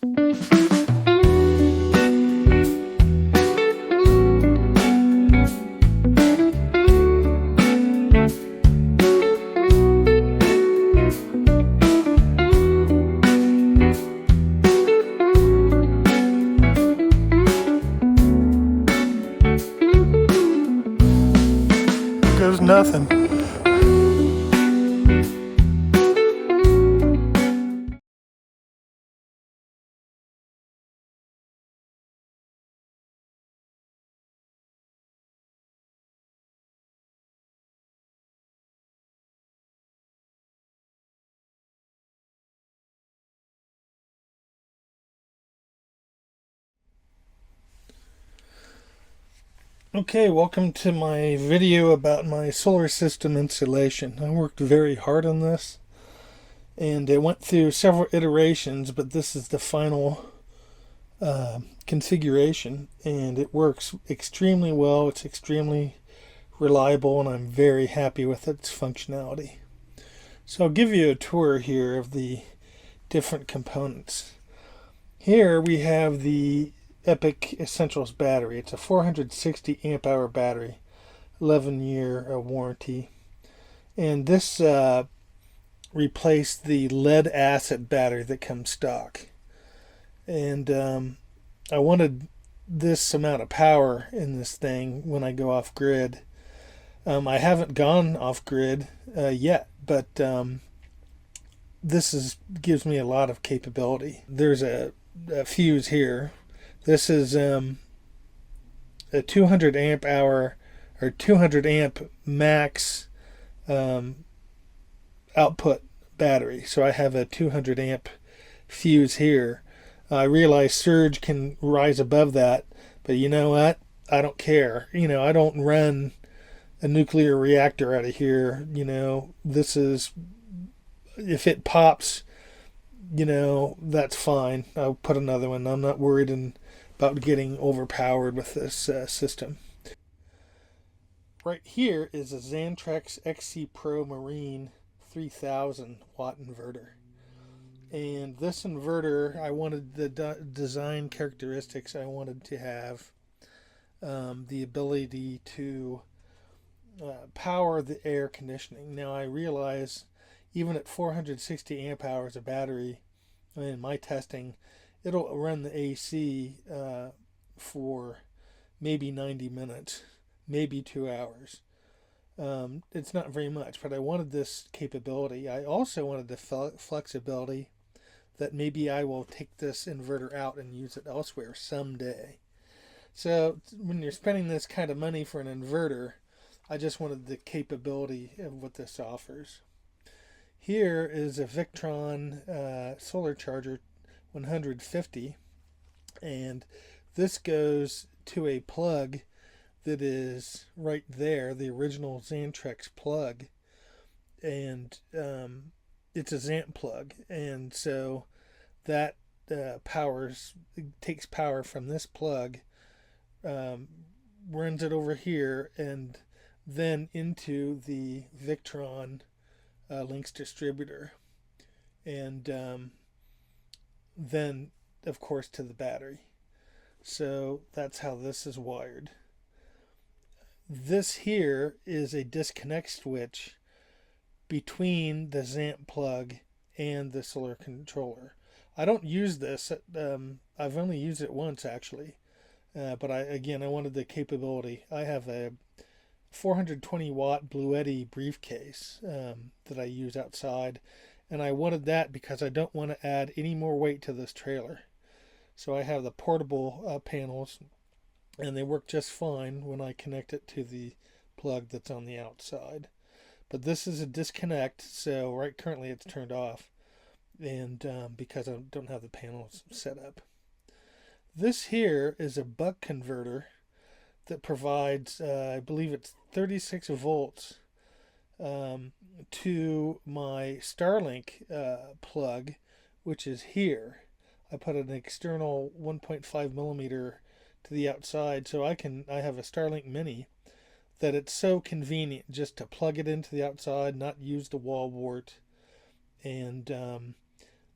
Goes nothing. Okay, welcome to my video about my solar system installation. I worked very hard on this, and it went through several iterations, but this is the final configuration, and it works extremely well. It's extremely reliable, and I'm very happy with its functionality. So I'll give you a tour here of the different components. Here we have the Epic Essentials battery. It's a 460 amp hour battery, 11-year warranty, and this replaced the lead acid battery that comes stock. And I wanted this amount of power in this thing when I go off grid. I haven't gone off grid yet, but this gives me a lot of capability. There's a fuse here. This is a 200 amp hour or 200 amp max output battery. So I have a 200 amp fuse here. I realize surge can rise above that, but you know what? I don't care. I don't run a nuclear reactor out of here. This is, if it pops, that's fine. I'll put another one. I'm not worried about getting overpowered with this system. Right here is a Xantrex XC Pro Marine 3000 watt inverter. And this inverter, I wanted the design characteristics. I wanted to have the ability to power the air conditioning. Now I realize even at 460 amp hours of battery, in my testing, it'll run the AC for maybe 90 minutes, maybe 2 hours. It's not very much, but I wanted this capability. I also wanted the flexibility that maybe I will take this inverter out and use it elsewhere someday. So when you're spending this kind of money for an inverter, I just wanted the capability of what this offers. Here is a Victron solar charger 150, and this goes to a plug that is right there, the original Xantrex plug, and it's a Xant plug, and so that takes power from this plug, runs it over here, and then into the Victron Links distributor, and then of course to the battery. So that's how this is wired. This here is a disconnect switch between the Xant plug and the solar controller. I don't use this. I've only used it once actually, but I wanted the capability. I have a 420 watt Bluetti briefcase that I use outside, and I wanted that because I don't want to add any more weight to this trailer. So I have the portable panels, and they work just fine when I connect it to the plug that's on the outside. But this is a disconnect, so currently it's turned off, and because I don't have the panels set up. This here is a buck converter that provides, I believe it's 36 volts to my Starlink plug, which is here. I put an external 1.5 millimeter to the outside, so I have a Starlink Mini that it's so convenient just to plug it into the outside, not use the wall wart, and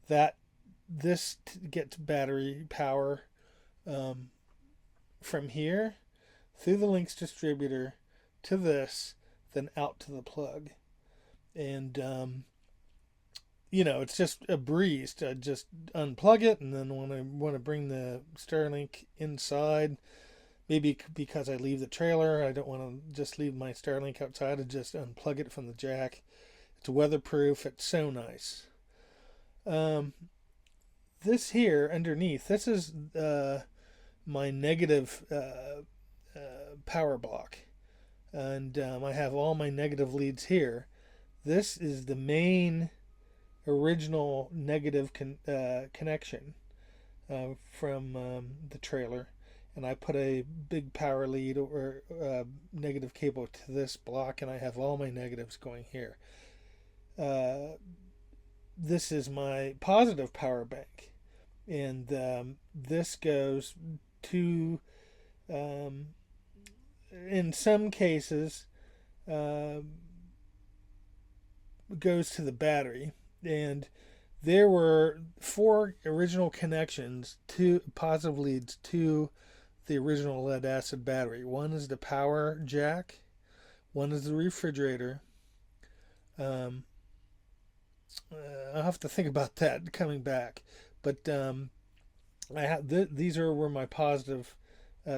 that this gets battery power from here through the links distributor to this, then out to the plug. And it's just a breeze to just unplug it, and then when I want to bring the Starlink inside, maybe because I leave the trailer, I don't want to just leave my Starlink outside, I just unplug it from the jack. It's weatherproof. It's so nice. This here underneath, this is my negative power block, and I have all my negative leads here. This is the main original negative connection from the trailer, and I put a big power lead or negative cable to this block, and I have all my negatives going here. This is my positive power bank, and this goes to, in some cases, goes to the battery. And there were 4 original connections, 2 positive leads to the original lead acid battery. One is the power jack, one is the refrigerator. I'll have to think about that coming back, but I have these are where my positive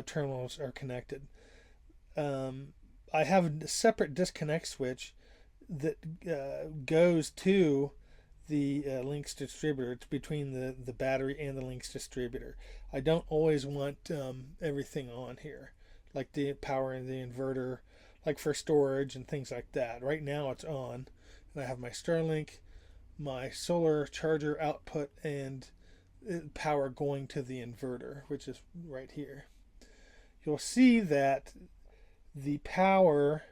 terminals are connected. I have a separate disconnect switch that goes to the links distributor. It's between the battery and the links distributor. I don't always want everything on here, like the power and the inverter, like for storage and things like that. Right now it's on, and I have my Starlink, my solar charger output, and power going to the inverter, which is right here. You'll see that the power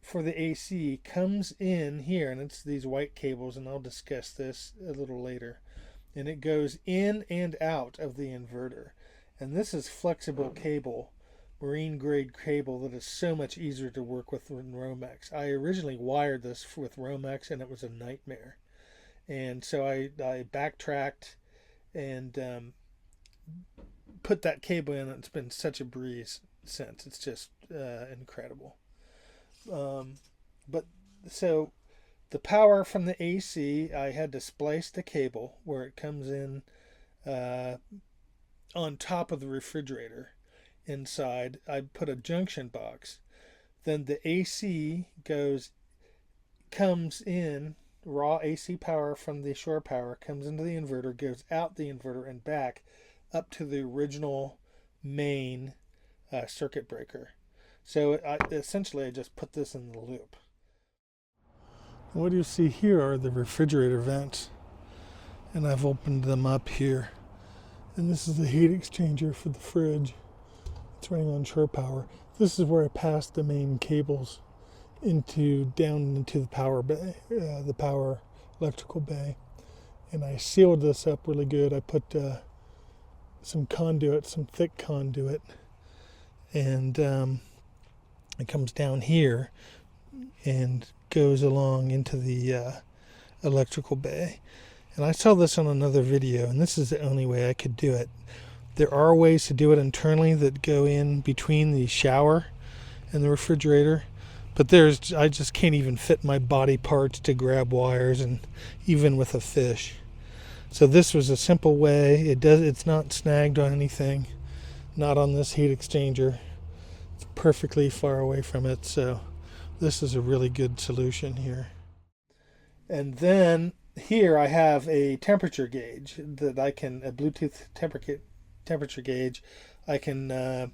for the AC comes in here, and it's these white cables, and I'll discuss this a little later. And it goes in and out of the inverter. And this is flexible cable, marine grade cable, that is so much easier to work with than Romex. I originally wired this with Romex, and it was a nightmare. And so I backtracked and put that cable in, and it's been such a breeze since. It's just incredible. But so the power from the AC, I had to splice the cable where it comes in on top of the refrigerator. Inside, I put a junction box. Then the AC comes in, raw AC power from the shore power comes into the inverter, goes out the inverter and back up to the original main circuit breaker. So essentially I just put this in the loop. What you see here are the refrigerator vents, and I've opened them up here. And this is the heat exchanger for the fridge. It's running on shore power. This is where I pass the main cables down into the power bay, the power electrical bay. And I sealed this up really good. I put some thick conduit, and it comes down here and goes along into the electrical bay. And I saw this on another video, and this is the only way I could do it. There are ways to do it internally that go in between the shower and the refrigerator, but I just can't even fit my body parts to grab wires, and even with a fish. So this was a simple way. It's not snagged on anything, not on this heat exchanger. It's perfectly far away from it, so this is a really good solution here. And then here I have a temperature gauge that a Bluetooth temperature gauge. I can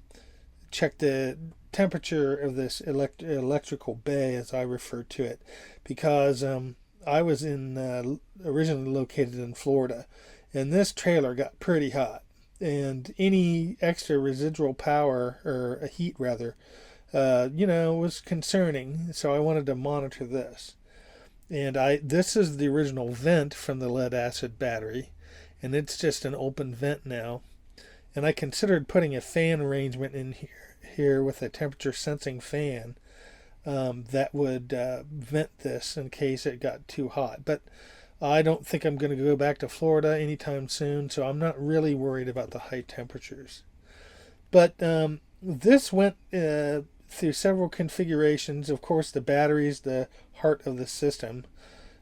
check the temperature of this electrical bay, as I refer to it, because I was originally located in Florida, and this trailer got pretty hot, and any extra residual power, or heat rather, was concerning. So I wanted to monitor this. And this is the original vent from the lead acid battery, and it's just an open vent now. And I considered putting a fan arrangement in here with a temperature sensing fan that would vent this in case it got too hot. But I don't think I'm going to go back to Florida anytime soon, so I'm not really worried about the high temperatures. But this went through several configurations. Of course, the battery is the heart of the system.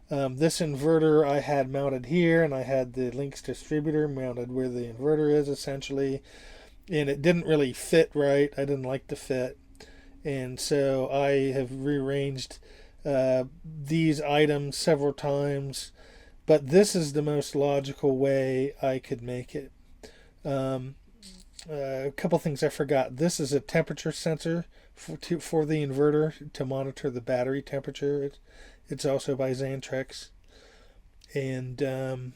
This inverter I had mounted here, and I had the Lynx distributor mounted where the inverter is essentially, and it didn't really fit right. I didn't like the fit, and so I have rearranged these items several times, but this is the most logical way I could make it. A couple things I forgot. This is a temperature sensor for the inverter to monitor the battery temperature. It's also by Xantrex. And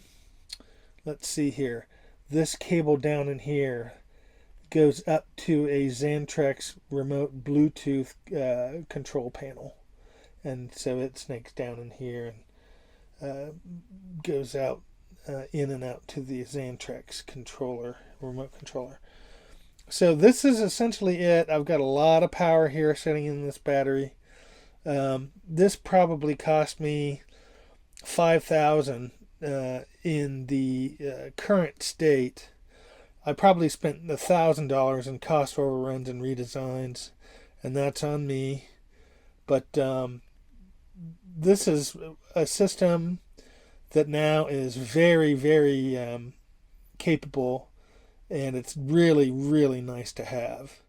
let's see here. This cable down in here goes up to a Xantrex remote Bluetooth control panel. And so it snakes down in here and goes out in and out to the Xantrex controller, remote controller. So this is essentially it. I've got a lot of power here sitting in this battery. This probably cost me $5,000 in the current state. I probably spent $1,000 in cost overruns and redesigns, and that's on me. But this is a system that now is very, very capable, and it's really, really nice to have.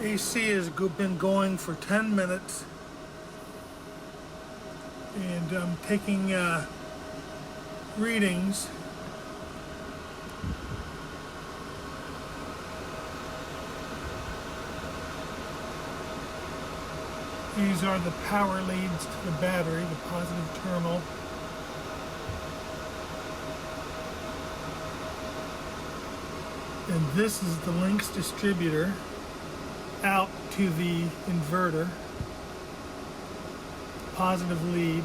AC has been going for 10 minutes, and I'm taking readings. These are the power leads to the battery, the positive terminal. And this is the Lynx distributor out to the inverter, positive lead.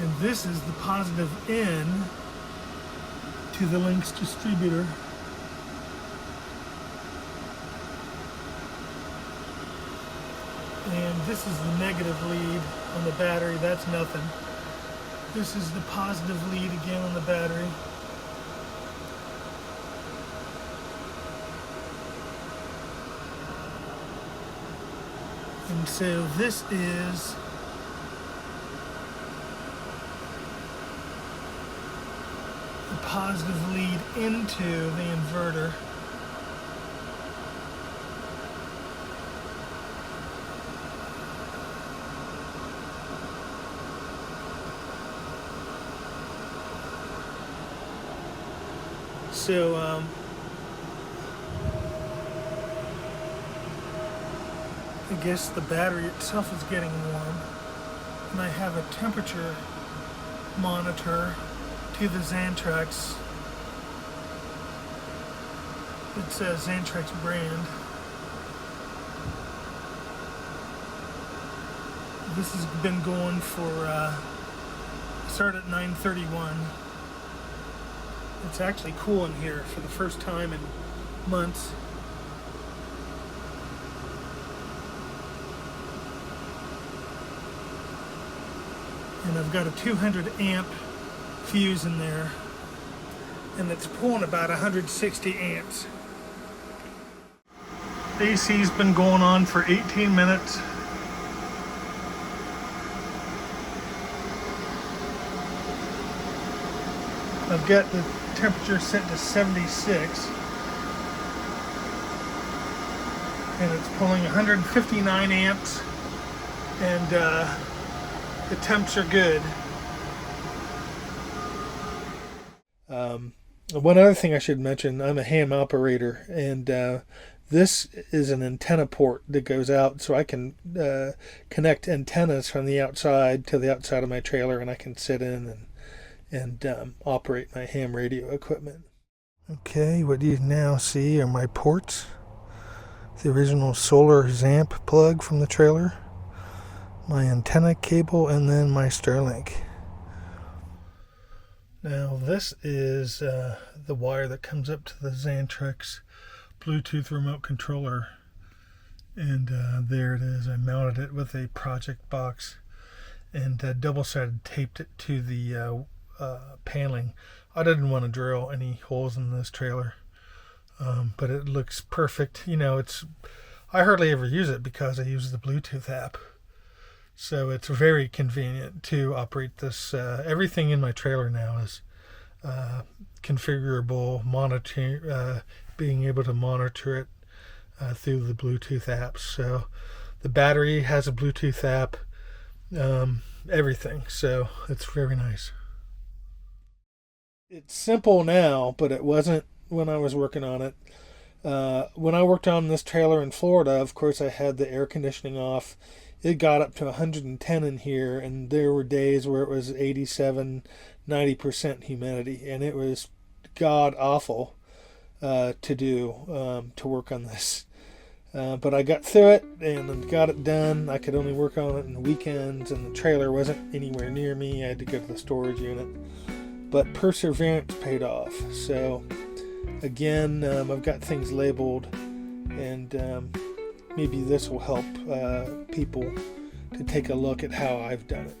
And this is the positive in to the Lynx distributor. And this is the negative lead on the battery. That's nothing. This is the positive lead again on the battery. And so this is the positive lead into the inverter. So I guess the battery itself is getting warm, and I have a temperature monitor to the Xantrex. It's a Xantrex brand. This has been going for started at 9:31. It's actually cool in here for the first time in months. And I've got a 200 amp fuse in there, and it's pulling about 160 amps. AC's been going on for 18 minutes. I've got the temperature set to 76, and it's pulling 159 amps, and the temps are good. One other thing I should mention, I'm a ham operator, and this is an antenna port that goes out, so I can connect antennas from the outside to the outside of my trailer, and I can sit in and operate my ham radio equipment. Okay, what you now see are my ports. The original solar Xamp plug from the trailer, my antenna cable, and then my Starlink. Now this is the wire that comes up to the Xantrex Bluetooth remote controller, and there it is. I mounted it with a project box and double-sided taped it to the paneling. I didn't want to drill any holes in this trailer, but it looks perfect. I hardly ever use it because I use the Bluetooth app. So it's very convenient to operate this. Everything in my trailer now is configurable, being able to monitor it through the Bluetooth apps. So the battery has a Bluetooth app, everything. So it's very nice. It's simple now, but it wasn't when I was working on it. When I worked on this trailer in Florida, of course, I had the air conditioning off. It got up to 110 in here, and there were days where it was 87, 90% humidity, and it was god awful to work on this. But I got through it and got it done. I could only work on it on the weekends, and the trailer wasn't anywhere near me. I had to go to the storage unit. But perseverance paid off. So again, I've got things labeled, and maybe this will help people to take a look at how I've done it.